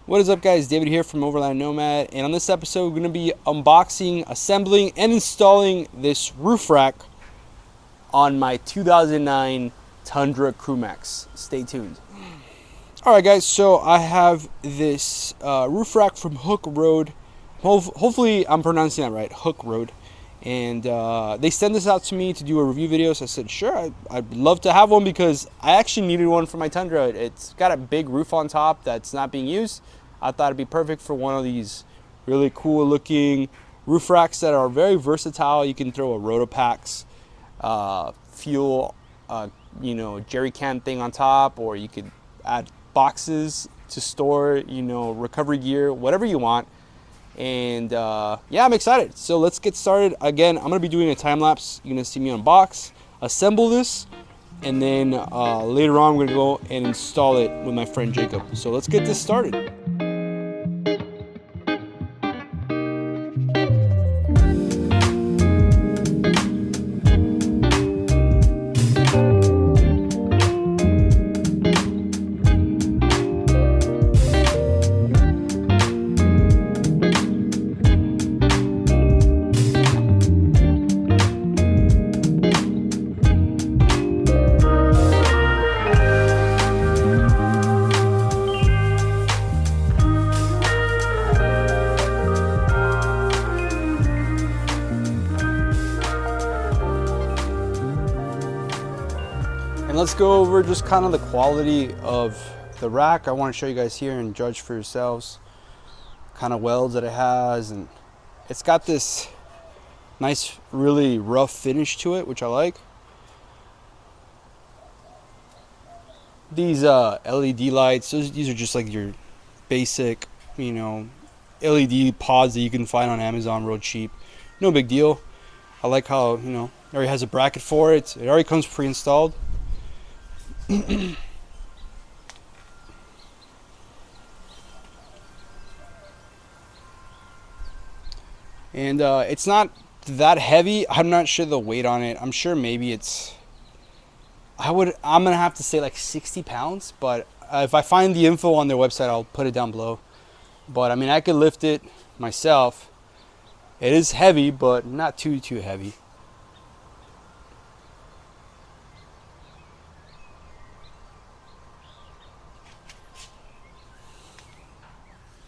What is up, guys? David here from Overland Nomad, and on this episode we're going to be unboxing, assembling, and installing this roof rack on my 2009 Tundra Crewmax. Stay tuned. Alright guys, so I have this roof rack from Hooke Road. Hopefully I'm pronouncing that right, Hooke Road. And they sent this out to me to do a review video, so I said sure, I'd love to have one because I actually needed one for my Tundra. It's got a big roof on top that's not being used. I thought it'd be perfect for one of these really cool looking roof racks that are very versatile. You can throw a Rotopacks fuel jerry can thing on top, or you could add boxes to store recovery gear, whatever you want. And yeah, I'm excited, so let's get started. Again, I'm gonna be doing a time lapse. You're gonna see me unbox, assemble this, and then later on we're gonna go and install it with my friend Jacob. So let's get this started. And let's go over just kind of the quality of the rack. I want to show you guys here and judge for yourselves kind of welds that it has. And it's got this nice, really rough finish to it, which I like. These LED lights, these are just like your basic, LED pods that you can find on Amazon real cheap. No big deal. I like how, it already has a bracket for it. It already comes pre-installed. And it's not that heavy. I'm not sure the weight on it. I'm sure maybe I'm gonna have to say like 60 pounds, but if I find the info on their website, I'll put it down below. But I mean, I could lift it myself. It is heavy, but not too heavy.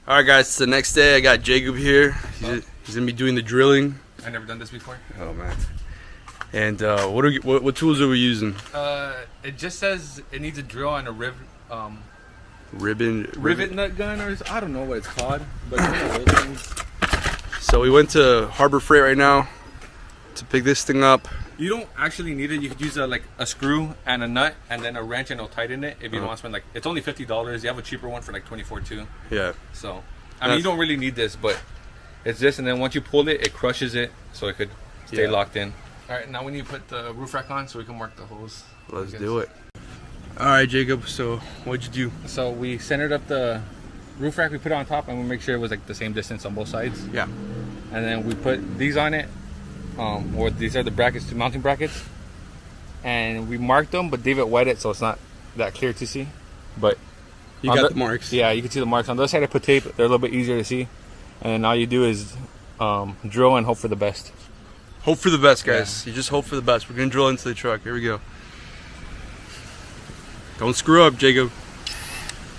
Alright guys, it's the next day. I got Jacob here. He's gonna be doing the drilling. I've never done this before. Oh man. And what tools are we using? It just says it needs a drill and a rivet nut gun, or I don't know what it's called, but those things. So we went to Harbor Freight right now to pick this thing up. You don't actually need it. You could use a screw and a nut and then a wrench, and it'll tighten it. If you don't want to spend it's only $50. You have a cheaper one for like $24 too. Yeah. So I mean, you don't really need this, but it's this, and then once you pull it, it crushes it so it could stay locked in. All right, now we need to put the roof rack on so we can mark the hose. Let's do it. All right, Jacob. So what'd you do? So we centered up the roof rack. We put it on top, and we make sure it was like the same distance on both sides. Yeah. And then we put these on it. Or these are the brackets, two mounting brackets, and we marked them, but David wet it so it's not that clear to see. But you got the marks. Yeah, you can see the marks on the other side. I put tape; they're a little bit easier to see. And then all you do is drill and hope for the best. Hope for the best, guys. Yeah. You just hope for the best. We're gonna drill into the truck. Here we go. Don't screw up, Jacob.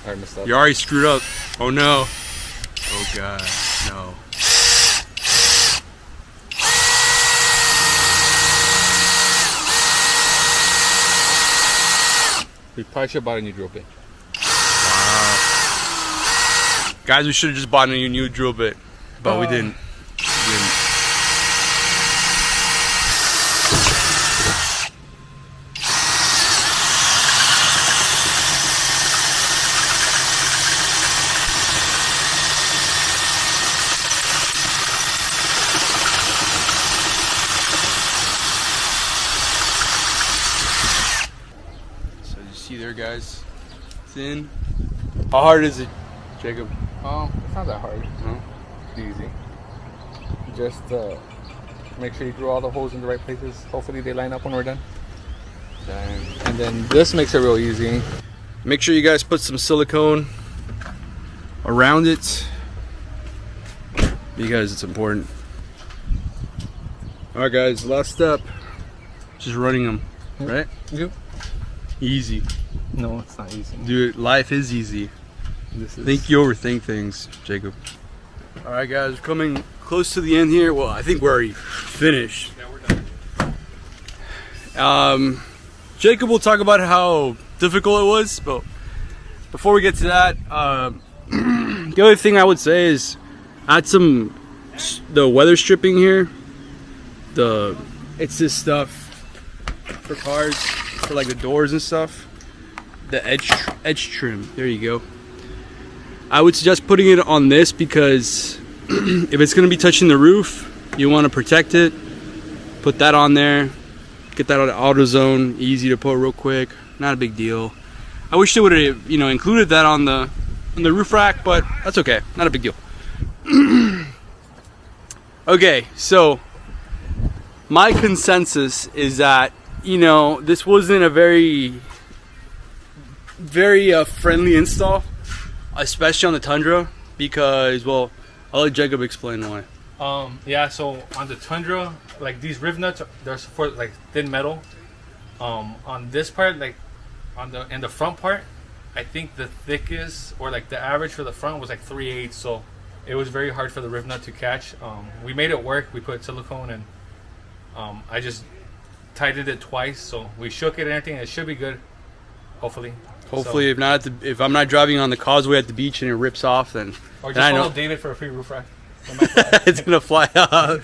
All right, messed up. You already screwed up. Oh no. Oh god, no. We probably should have bought a new drill bit. Wow. Guys, we should have just bought a new drill bit, but we didn't. There, guys. It's in. How hard is it, Jacob? It's not that hard. No? It's easy. Just make sure you drill all the holes in the right places. Hopefully they line up when we're done. And then this makes it real easy. Make sure you guys put some silicone around it because it's important. All right, guys, last step, just running them, right? Yep. Easy. No, it's not easy. Dude, life is easy. Think you overthink things, Jacob. All right, guys, we're coming close to the end here. Well, I think we're already finished. Yeah, we're done. Jacob will talk about how difficult it was, but before we get to that, the other thing I would say is add the weather stripping here. It's this stuff for cars, for like the doors and stuff. The edge trim. There you go. I would suggest putting it on this because if it's going to be touching the roof, you want to protect it. Put that on there. Get that on AutoZone. Easy to put real quick. Not a big deal. I wish they would have, included that on the roof rack, but that's okay. Not a big deal. Okay, so my consensus is that this wasn't a very friendly install, especially on the Tundra, because, well, I'll let Jacob explain why. Yeah, so on the Tundra, like these riv nuts, they're for like thin metal. On this part, like in the front part, I think the thickest or like the average for the front was like 3/8, so it was very hard for the riv nut to catch. We made it work. We put silicone and I just tightened it twice, so we shook it and everything. It should be good, hopefully. Hopefully, if I'm not driving on the causeway at the beach and it rips off, then or just follow David for a free roof rack. It's gonna fly out.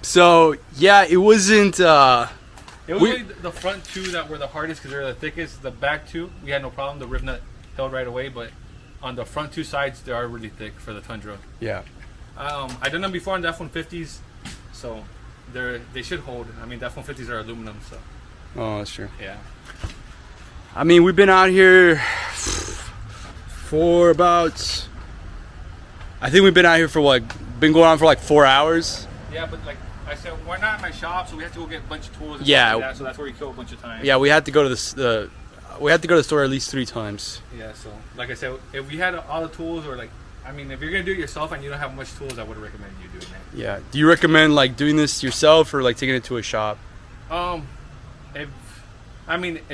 So yeah, it wasn't. It was really the front two that were the hardest because they're the thickest. The back two, we had no problem. The riv nut held right away, but on the front two sides, they are really thick for the Tundra. Yeah. I done them before on the F-150s, so they should hold. I mean, the F-150s are aluminum, so. Oh, that's true. Yeah. I mean, we've been out here for about. I think we've been out here for been going on for like 4 hours. Yeah, but like I said, we're not in my shop, so we have to go get a bunch of tools. And Yeah. stuff like that, so that's where we kill a bunch of time. Yeah, we had to go to the store at least 3 times. Yeah, so like I said, if we had all the tools, or if you're gonna do it yourself and you don't have much tools, I would recommend you doing it. Yeah. Do you recommend like doing this yourself or like taking it to a shop? If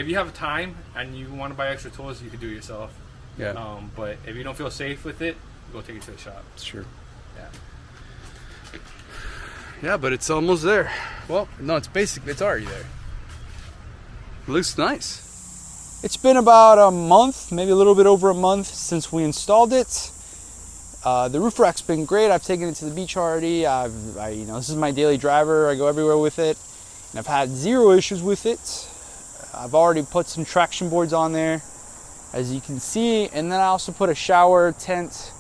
you have time and you want to buy extra tools, you can do it yourself. Yeah. But if you don't feel safe with it, go take it to a shop. It's true. Yeah. Yeah, but it's almost there. Well, no, it's already there. It looks nice. It's been about a month, maybe a little bit over a month since we installed it. The roof rack's been great. I've taken it to the beach already. This is my daily driver. I go everywhere with it, and I've had 0 issues with it. I've already put some traction boards on there, as you can see, and then I also put a shower tent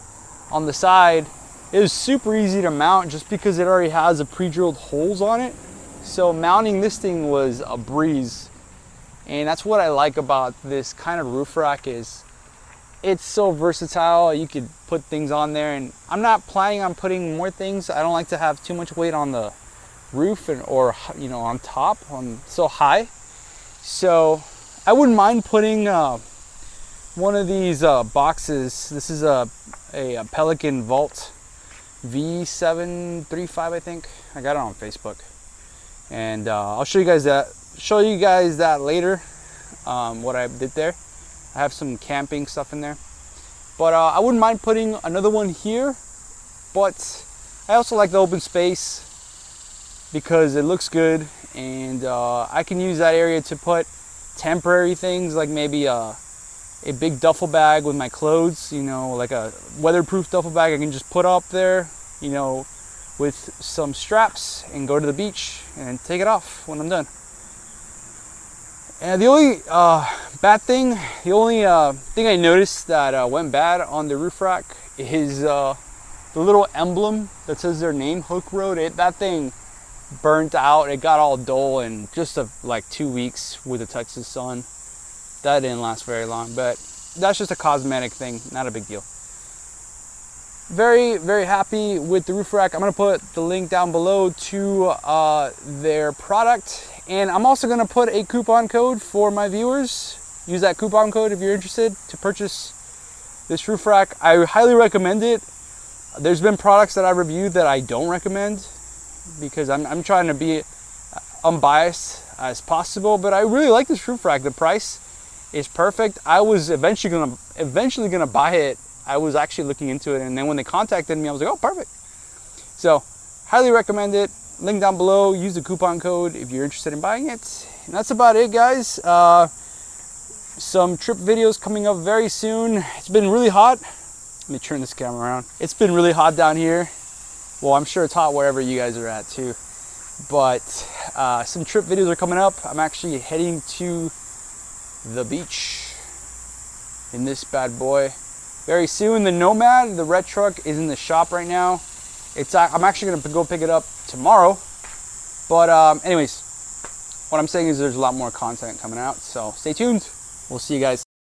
on the side. It was super easy to mount just because it already has a pre-drilled holes on it. So mounting this thing was a breeze. And that's what I like about this kind of roof rack is it's so versatile. You could put things on there, and I'm not planning on putting more things. I don't like to have too much weight on the roof or on top, so high. So I wouldn't mind putting one of these boxes. This is a Pelican Vault V735, I think. I got it on Facebook, and I'll show you guys that later. What I did there. I have some camping stuff in there, but I wouldn't mind putting another one here. But I also like the open space because it looks good, and I can use that area to put temporary things, like maybe a big duffel bag with my clothes, like a weatherproof duffel bag I can just put up there, with some straps, and go to the beach and take it off when I'm done. And the only thing I noticed that went bad on the roof rack is the little emblem that says their name, Hooke Road. That thing burnt out. It got all dull in just like 2 weeks with the Texas sun. That didn't last very long, but that's just a cosmetic thing, not a big deal. Very, very happy with the roof rack. I'm gonna put the link down below to their product, and I'm also gonna put a coupon code for my viewers. Use that coupon code if you're interested to purchase This roof rack, I highly recommend it. There's been products that I reviewed that I don't recommend because I'm trying to be unbiased as possible, but I really like this roof rack. The price is perfect. I was eventually gonna buy it. I was actually looking into it, and then when they contacted me, I was like, oh, perfect. So highly recommend it. Link down below. Use the coupon code if you're interested in buying it. And that's about it, guys. Some trip videos coming up very soon. It's been really hot. Let me turn this camera around. It's been really hot down here. Well, I'm sure it's hot wherever you guys are at too. But some trip videos are coming up. I'm actually heading to the beach in this bad boy very soon. The Nomad, the red truck, is in the shop right now. I'm actually gonna go pick it up tomorrow. But anyways, what I'm saying is there's a lot more content coming out. So stay tuned. We'll see you guys.